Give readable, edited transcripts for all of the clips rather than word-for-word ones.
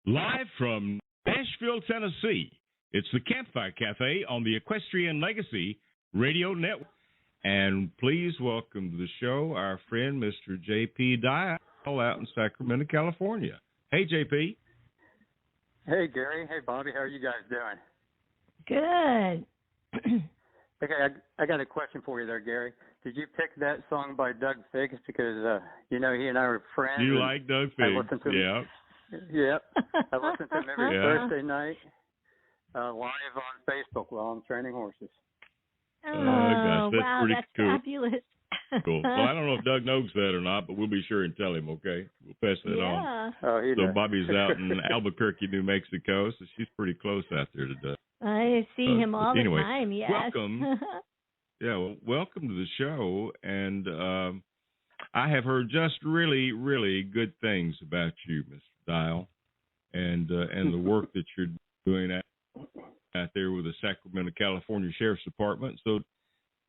Live from Nashville, Tennessee, it's the Campfire Cafe on the Equestrian Legacy Radio Network. And please welcome to the show our friend, Mr. J.P. Dyal, out in Sacramento, California. Hey, J.P. Hey, Gary. Hey, Bobby. How are you guys doing? Good. Okay, I got a question for you there, Gary. Did you pick that song by Doug Figgs because, he and I were friends? You like Doug Figgs? I listened to him. Yeah. Yep. I listen to him every Thursday night live on Facebook while I'm training horses. Oh, gosh, that's wow, pretty that's cool. fabulous. Cool. Well, I don't know if Doug knows that or not, but we'll be sure and tell him, okay? We'll pass that on. Oh, he So does. Bobby's out in Albuquerque, New Mexico, so she's pretty close out there today. I see him all anyway, the time, yes. Welcome. Welcome to the show. And I have heard just really, really good things about you, Mr. Dyal, and the work that you're doing out there with the Sacramento, California Sheriff's Department. So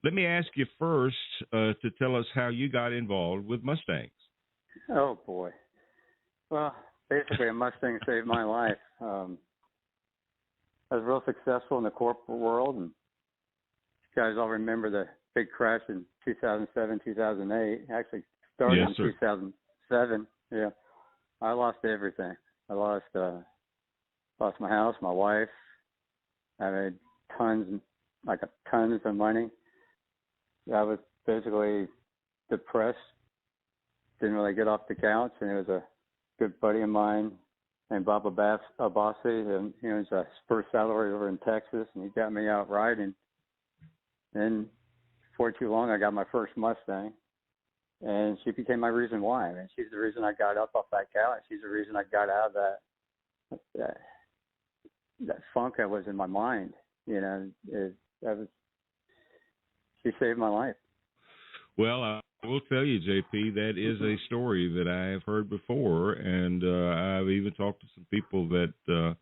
let me ask you first to tell us how you got involved with Mustangs. Oh, boy. Well, basically, a Mustang saved my life. I was real successful in the corporate world, and you guys all remember the big crash in 2007, 2008. Actually started in 2007. Yeah. I lost everything. I lost my house, my wife. I had tons of money. I was basically depressed. Didn't really get off the couch, and it was a good buddy of mine named Bob Abbasi, and he was a spur saddler over in Texas, and he got me out riding. And before too long, I got my first Mustang, and she became my reason why. I mean, she's the reason I got up off that couch. She's the reason I got out of that funk that was in my mind. You know, she saved my life. Well, I will tell you, JP, that is a story that I have heard before, and I've even talked to some people that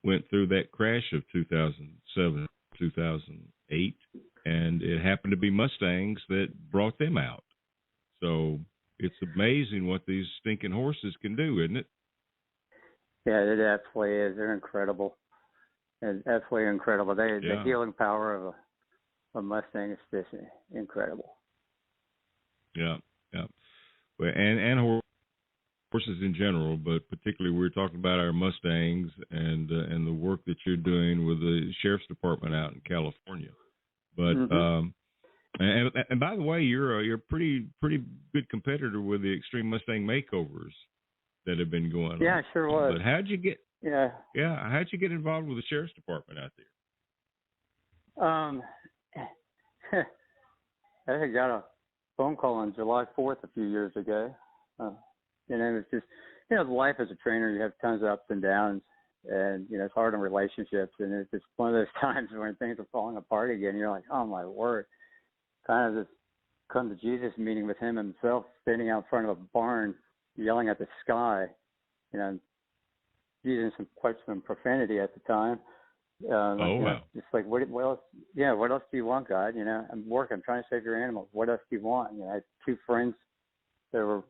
went through that crash of 2007, 2008, and it happened to be Mustangs that brought them out. So it's amazing what these stinking horses can do, isn't it? Yeah, it absolutely is. They're incredible. It's absolutely incredible. The healing power of a Mustang is just incredible. Yeah. Well, and horses in general, but particularly we're talking about our Mustangs and the work that you're doing with the Sheriff's Department out in California. But and by the way, you're a pretty good competitor with the Extreme Mustang Makeovers that have been going on. Yeah, sure was. But how'd you get? Yeah. How'd you get involved with the Sheriff's Department out there? I got a phone call on July 4th a few years ago. It's just, life as a trainer, you have tons of ups and downs, and, it's hard on relationships, and it's just one of those times when things are falling apart again. You're like, oh, my word. Kind of this come to Jesus meeting with him himself, standing out in front of a barn, yelling at the sky, using quite some profanity at the time. Wow. Just like, what else? Yeah, what else do you want, God? I'm working, I'm trying to save your animals. What else do you want? I had two friends that were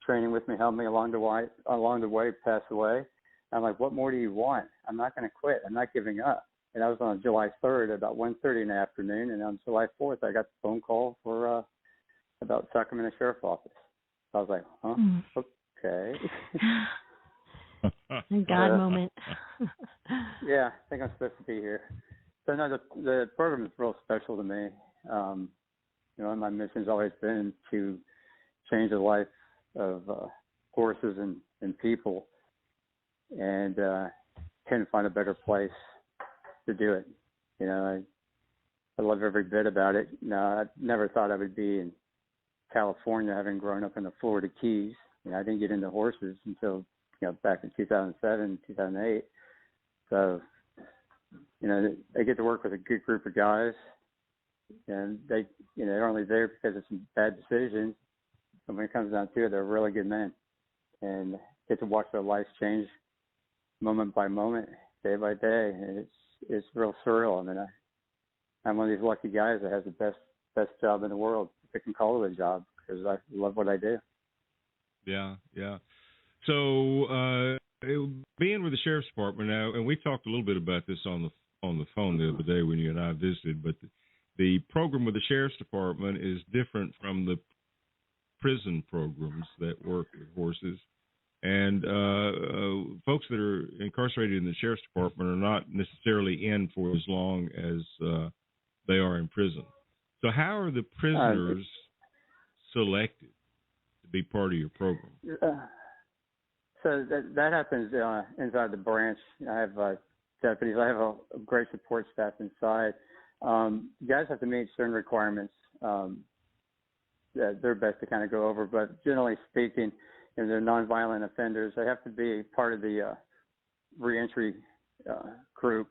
training with me, helped me along the way, passed away. I'm like, what more do you want? I'm not going to quit. I'm not giving up. And that was on July 3rd, about 1:30 in the afternoon. And on July 4th, I got the phone call for about Sacramento Sheriff's Office. I was like, okay. God moment. Yeah, I think I'm supposed to be here. So no, the program is real special to me. My mission's always been to change the life of horses and people, and can find a better place to do it. I love every bit about it. I never thought I would be in California, having grown up in the Florida Keys. I didn't get into horses until back in 2007, 2008. So, I get to work with a good group of guys, and they're only there because of some bad decisions. And when it comes down to it, they're really good men, and get to watch their lives change moment by moment, day by day. And it's real surreal. I mean, I'm one of these lucky guys that has the best job in the world, if I can call it a job, because I love what I do. Yeah. So being with the sheriff's department now, and we talked a little bit about this on the phone the other day when you and I visited, but the program with the sheriff's department is different from the prison programs that work with horses. And folks that are incarcerated in the sheriff's department are not necessarily in for as long as they are in prison. So how are the prisoners selected to be part of your program? So that happens inside the branch. I have deputies. I have a great support staff inside. You guys have to meet certain requirements that they're best to kind of go over. But generally speaking, if they're nonviolent offenders, they have to be part of the reentry group.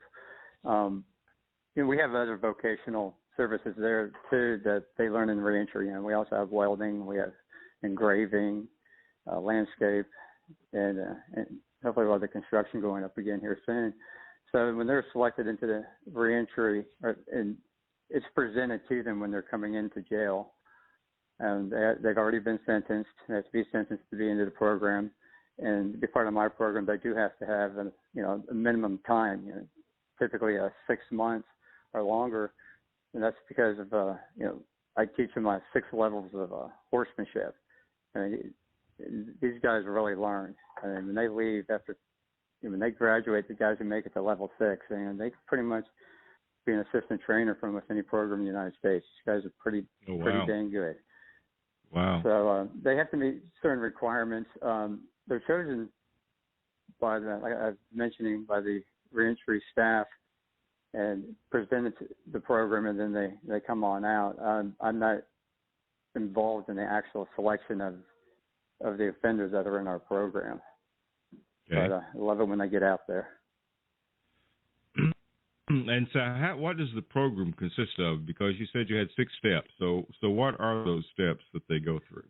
We have other vocational services there too that they learn in reentry. And we also have welding, we have engraving, landscape, and hopefully we'll have the construction going up again here soon. So when they're selected into the reentry, and it's presented to them when they're coming into jail, and they've already been sentenced. They have to be sentenced to be into the program, and to be part of my program, they do have to have a minimum time, typically 6 months or longer, and that's because of I teach them 6 levels of horsemanship. These guys really learn, and when they leave when they graduate, the guys who make it to level 6, and they can pretty much be an assistant trainer from almost any program in the United States. These guys are pretty dang good. Wow. So they have to meet certain requirements. They're chosen by like I was mentioning, by the reentry staff and presented to the program, and then they come on out. I'm not involved in the actual selection of the offenders that are in our program. Okay. But I love it when they get out there. And so what does the program consist of? Because you said you had 6 steps. So what are those steps that they go through?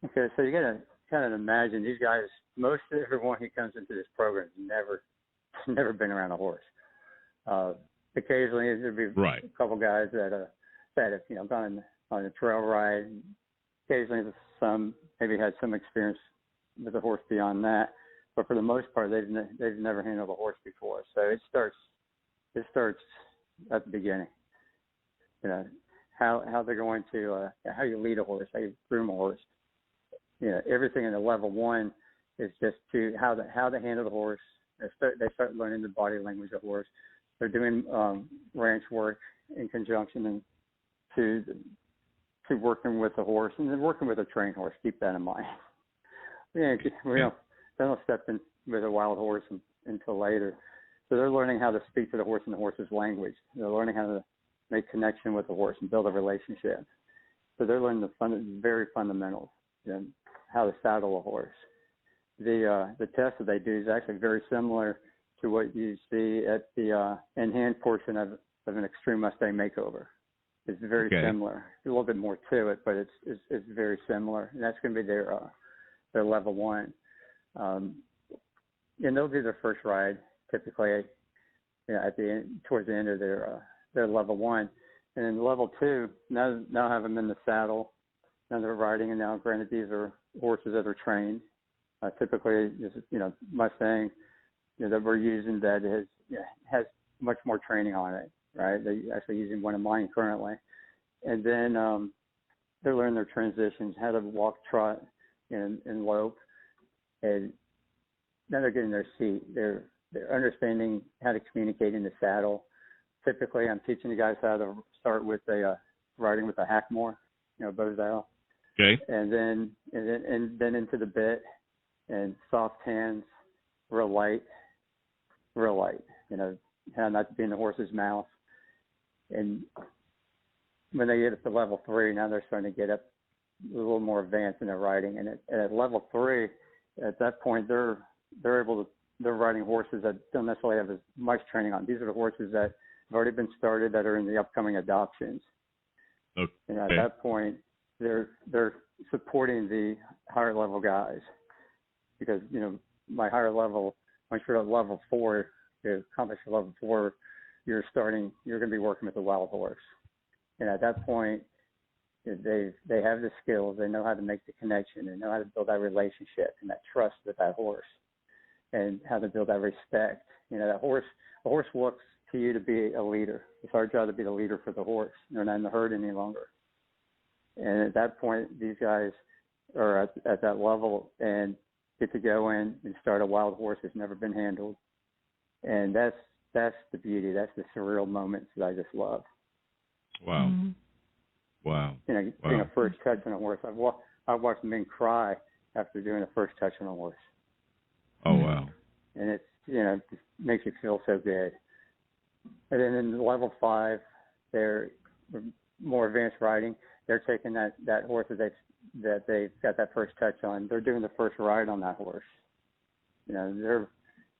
Okay, so you got to kind of imagine these guys, most everyone who comes into this program has never been around a horse. Occasionally there'd be a couple guys that have gone on a trail ride. Occasionally some maybe had some experience with a horse beyond that, but for the most part they've never handled a horse before. So it starts at the beginning. How they're going to how you lead a horse, how you groom a horse. Everything in the level 1 is just to how to handle the horse. They start learning the body language of the horse. They're doing ranch work in conjunction and to working with the horse, and then working with a trained horse. Keep that in mind. We don't step in with a wild horse until later. So they're learning how to speak to the horse in the horse's language. They're learning how to make connection with the horse and build a relationship. So they're learning the very fundamentals, how to saddle a horse. The test that they do is actually very similar to what you see at the in-hand portion of an Extreme Mustang Makeover. It's very similar. A little bit more to it, but it's very similar. And that's going to be their level 1. And they'll do their first ride typically towards the end of their level 1, and then level 2 now have them in the saddle. Now they're riding, and now granted these are horses that are trained. Typically, Mustang that we're using that has much more training on it. Right, they're actually using one of mine currently, and then they're learning their transitions, how to walk, trot, and lope, and now they're getting their seat. They're understanding how to communicate in the saddle. Typically, I'm teaching the guys how to start with riding with a hackmore, Bozell. Okay. And then into the bit, and soft hands, real light. How not to be in the horse's mouth. And when they get up to level 3, now they're starting to get up a little more advanced in their riding. And at level 3, at that point, they're riding horses that don't necessarily have as much training on. These are the horses that have already been started, that are in the upcoming adoptions. Okay. And at that point, they're supporting the higher level guys, because my higher level, once you're at level 4, to accomplish level 4, you're going to be working with a wild horse. And at that point, they have the skills, they know how to make the connection, they know how to build that relationship and that trust with that horse. and how to build that respect. You know, a horse looks to you to be a leader. It's our job to be the leader for the horse. They're not in the herd any longer. And at that point, these guys are at that level and get to go in and start a wild horse that's never been handled. And that's the beauty. That's the surreal moments that I just love. Wow. Mm-hmm. Wow. You know, doing a first touch on a horse. I've watched men cry after doing a first touch on a horse. Oh, wow. And it's, you know, it just makes you feel so good. And then in level 5, they're more advanced riding. They're taking that horse that they've got that first touch on. They're doing the first ride on that horse. You know,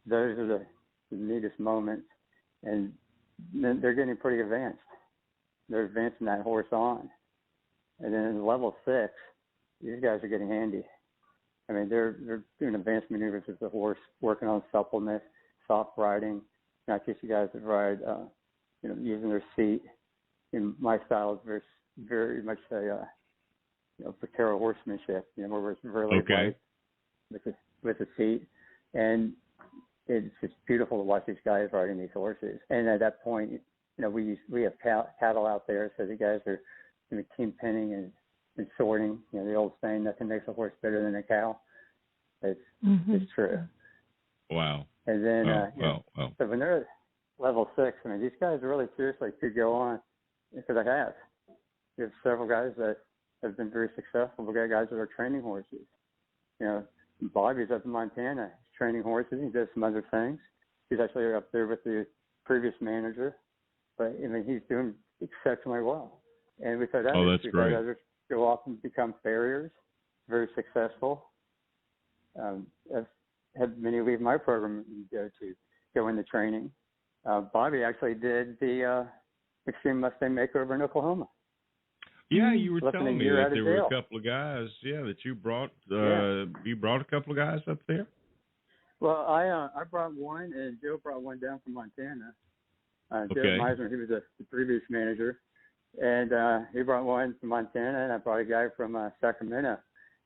those are the neatest moments, and then they're getting pretty advanced. They're advancing that horse on. And then in level 6, these guys are getting handy. I mean, they're doing advanced maneuvers with the horse, working on suppleness, soft riding. Not just you guys that ride, you know, using their seat. And my style is very, very much a, you know, patera horsemanship. You know, where it's really light with the seat, and it's just beautiful to watch these guys riding these horses. And at that point, you know, we have cattle out there, so the guys are, you know, team penning and sorting. You know, the old saying, nothing makes a horse better than a cow. It's true. Wow. And then, wow. So when they're at level 6, I mean, these guys really seriously could go on, because I have. We have several guys that have been very successful. We've got guys that are training horses. You know, Bobby's up in Montana. He's training horses. He does some other things. He's actually up there with the previous manager. But, I mean, he's doing exceptionally well. And we've had others. That's great. Others go off and become farriers, very successful. I've had many leave my program and go into training. Bobby actually did the Extreme Mustang Makeover in Oklahoma. Yeah, you were telling me that there were jail. a couple of guys, that you brought. You brought a couple of guys up there? Well, I brought one, and Joe brought one down from Montana. Joe Meisner, he was the previous manager, and he brought one from Montana, and I brought a guy from Sacramento.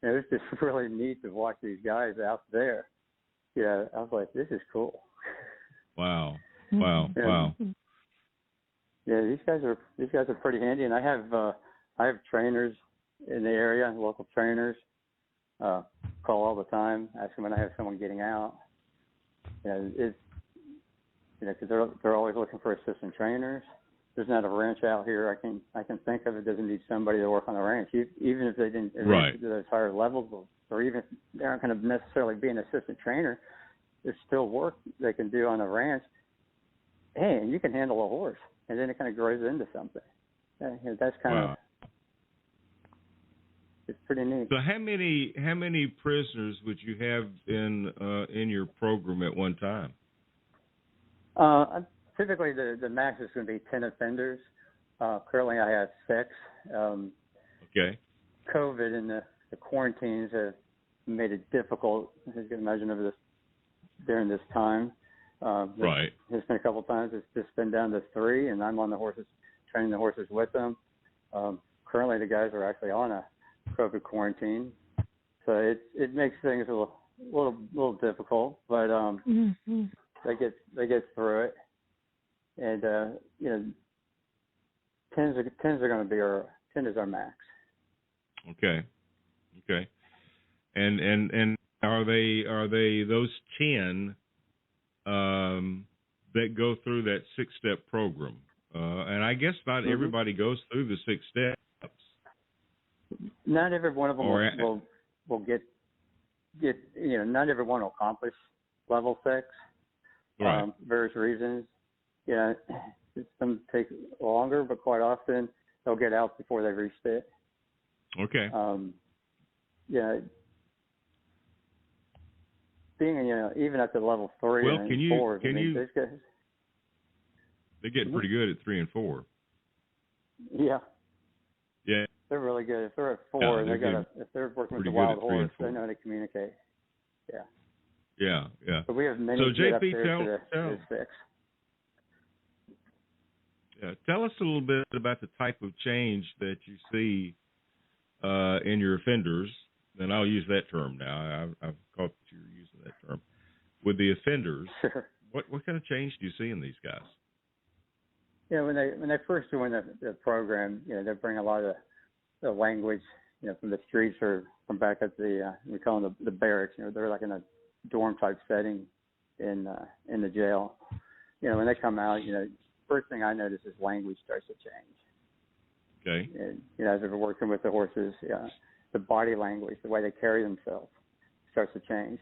And it was just really neat to watch these guys out there. Yeah, I was like, this is cool. Wow. Yeah, these guys are pretty handy, and I have trainers in the area, local trainers. Call all the time, asking when I have someone getting out. Because they're always looking for assistant trainers. There's not a ranch out here I can think of that doesn't need somebody to work on the ranch, even if they didn't advance to those higher levels, or even if they aren't going to necessarily be an assistant trainer. There's still work they can do on the ranch. Hey, and you can handle a horse, and then it kind of grows into something. That's kind of it's pretty neat. So how many prisoners would you have in your program at one time? Typically, the max is going to be 10 offenders. Currently, I have 6. Okay. COVID and the quarantines have made it difficult, as you can imagine, during this time. Right. There's been a couple times it's just been down to 3, and I'm on the horses, training the horses with them. Currently, the guys are actually on a COVID quarantine, so it makes things a little difficult, but they get through it. And 10s are going to be 10 is our max. Okay. And are they those 10 that go through that 6-step program? And I guess not everybody goes through the 6 steps. Not every one of them will get. Not every one will accomplish level 6. Right. Various reasons. Some take longer, but quite often they'll get out before they reach it. Okay. Being even at the level 3 and 4, those guys, they get pretty good at 3 and 4. Yeah. Yeah. They're really good. If they're at 4, if they're working with the wild horse, they know how to communicate. Yeah. Yeah. But we have many JP, up there to the 6. Yeah. Tell us a little bit about the type of change that you see in your offenders, and I'll use that term now. I've caught you using that term. with the offenders, Sure. what kind of change do you see in these guys? Yeah, when they first join the program, they bring a lot of the language, from the streets or from back at the we call them the barracks. They're like in a dorm type setting in the jail. When they come out, first thing I notice is language starts to change. Okay. And, as they're working with the horses, the body language, the way they carry themselves starts to change.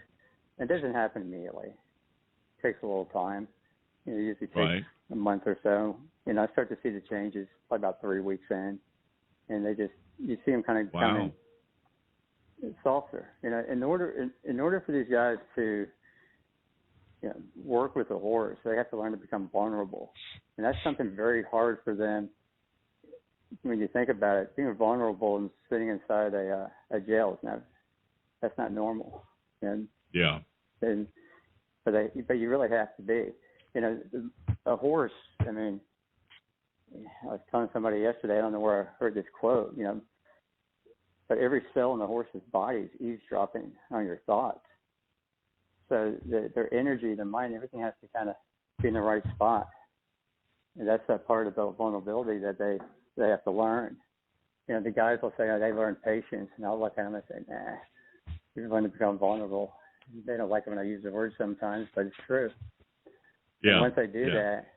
It doesn't happen immediately. It takes a little time. It usually takes a month or so. I start to see the changes probably about 3 weeks in, and you see them kind of becoming softer. In order for these guys to work with the horse, they have to learn to become vulnerable, and that's something very hard for them. When you think about it, being vulnerable and sitting inside a jail that's not normal. And but you really have to be. A horse. I mean, I was telling somebody yesterday. I don't know where I heard this quote. But every cell in the horse's body is eavesdropping on your thoughts. So their energy, their mind, everything has to kind of be in the right spot. And that's that part of the vulnerability that they have to learn. The guys will say, they learn patience, and I'll look at them and say, nah, you're going to become vulnerable. They don't like it when I use the word sometimes, but it's true. Yeah. And once they do that,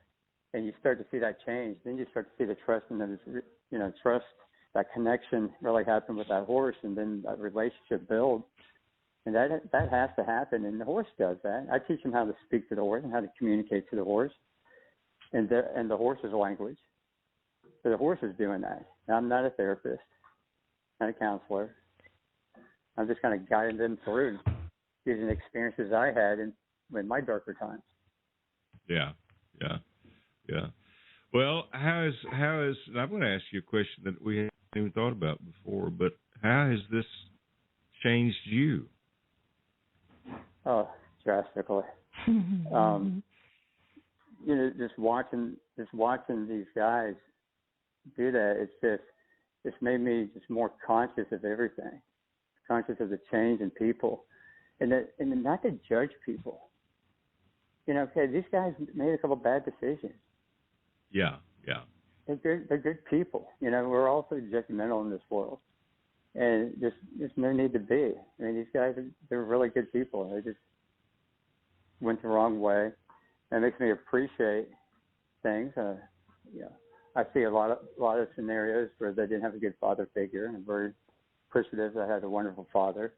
and you start to see that change, then you start to see the trust and trust, that connection really happen with that horse, and then that relationship builds. And that has to happen, and the horse does that. I teach them how to speak to the horse and how to communicate to the horse, and the horse's language. So the horse is doing that. And I'm not a therapist, not a counselor. I'm just kind of guiding them through using experiences I had in my darker times. Yeah. Well, how is? And I'm going to ask you a question that we haven't even thought about before. But how has this changed you? Oh, drastically. Just watching these guys do that. It's made me just more conscious of everything, conscious of the change in people, and not to judge people. Okay, these guys made a couple bad decisions. Yeah. They're good people. We're all so judgmental in this world, and there's no need to be. I mean, these guys they're really good people. They just went the wrong way. And it makes me appreciate things. I see a lot of scenarios where they didn't have a good father figure, and I'm very appreciative that I had a wonderful father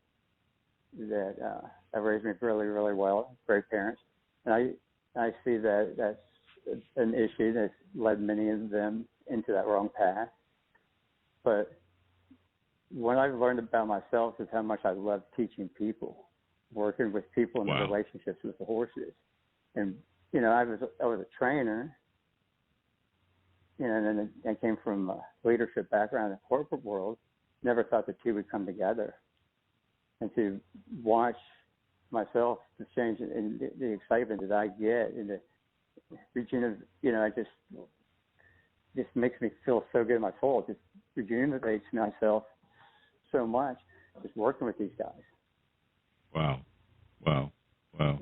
that raised me really, really well. Great parents. And I see that that's an issue that's led many of them into that wrong path. But what I've learned about myself is how much I love teaching people, working with people in the relationships with the horses. And, I was a trainer, and then I came from a leadership background in the corporate world, never thought the two would come together. And to watch myself to change and the excitement that I get and the it just makes me feel so good in my soul. It just rejuvenates myself so much just working with these guys. Wow.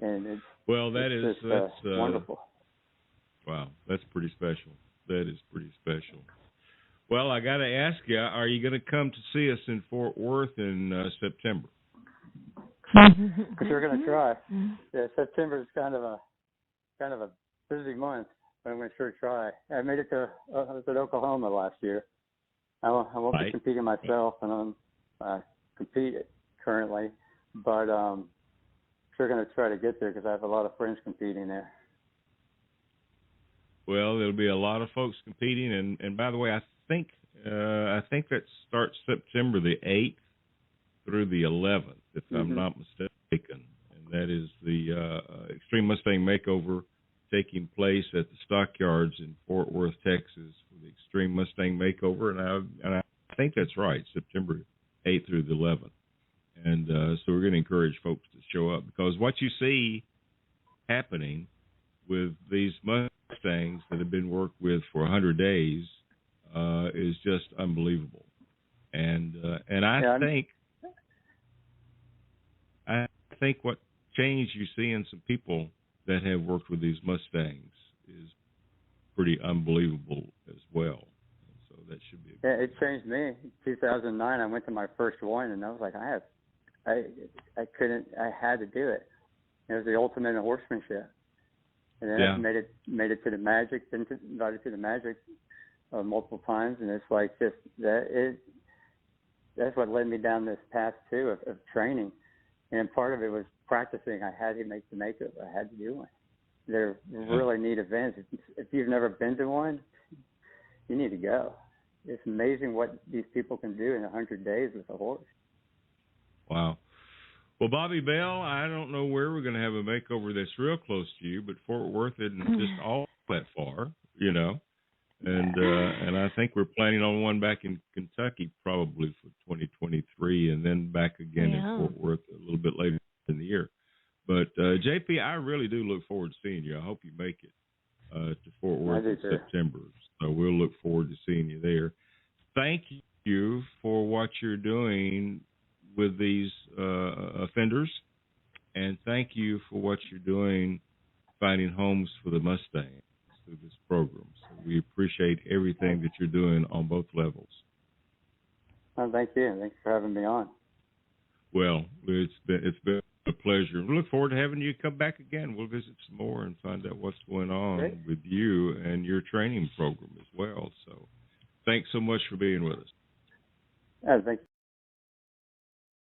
And it's that's wonderful. Wow, that's pretty special. That is pretty special. Well, I got to ask you, are you going to come to see us in Fort Worth in September? Because we're going to try. Yeah, September is kind of a busy month, but I'm going to sure try. I made it to I was at Oklahoma last year. I won't be competing myself, and I'm compete currently, but sure going to try to get there because I have a lot of friends competing there. Well, there'll be a lot of folks competing, and by the way, I think that starts September the 8th through the 11th, if I'm not mistaken, and that is the Extreme Mustang Makeover taking place at the Stockyards in Fort Worth, Texas, for the Extreme Mustang Makeover, and I think that's right, September 8th through the 11th, and so we're going to encourage folks to show up because what you see happening with these Mustangs that have been worked with for 100 days is just unbelievable, and I think what change you see in some people that have worked with these Mustangs is pretty unbelievable as well. So that should be. Yeah, it changed me. In 2009, I went to my first one, and I was like, I had to do it. It was the ultimate in horsemanship. And then I made it to the Magic, been invited to the Magic multiple times, and it's like just that's what led me down this path too of training. And part of it was practicing. I had to make it. I had to do one. They're really neat events. If you've never been to one, you need to go. It's amazing what these people can do in 100 days with a horse. Wow. Well, Bobby Bell, I don't know where we're going to have a makeover that's real close to you, but Fort Worth isn't just all that far, you know. And I think we're planning on one back in Kentucky probably for 2023, and then back again in Fort Worth a little bit later in the year. But JP, I really do look forward to seeing you. I hope you make it to Fort Worth in September. So we'll look forward to seeing you there. Thank you for what you're doing with these offenders, and thank you for what you're doing finding homes for the Mustangs through this program. So we appreciate everything that you're doing on both levels. Well, thank you. Thanks for having me on. Well, it's been a pleasure. We look forward to having you come back again. We'll visit some more and find out what's going on with you and your training program as well. So thanks so much for being with us. Thank you.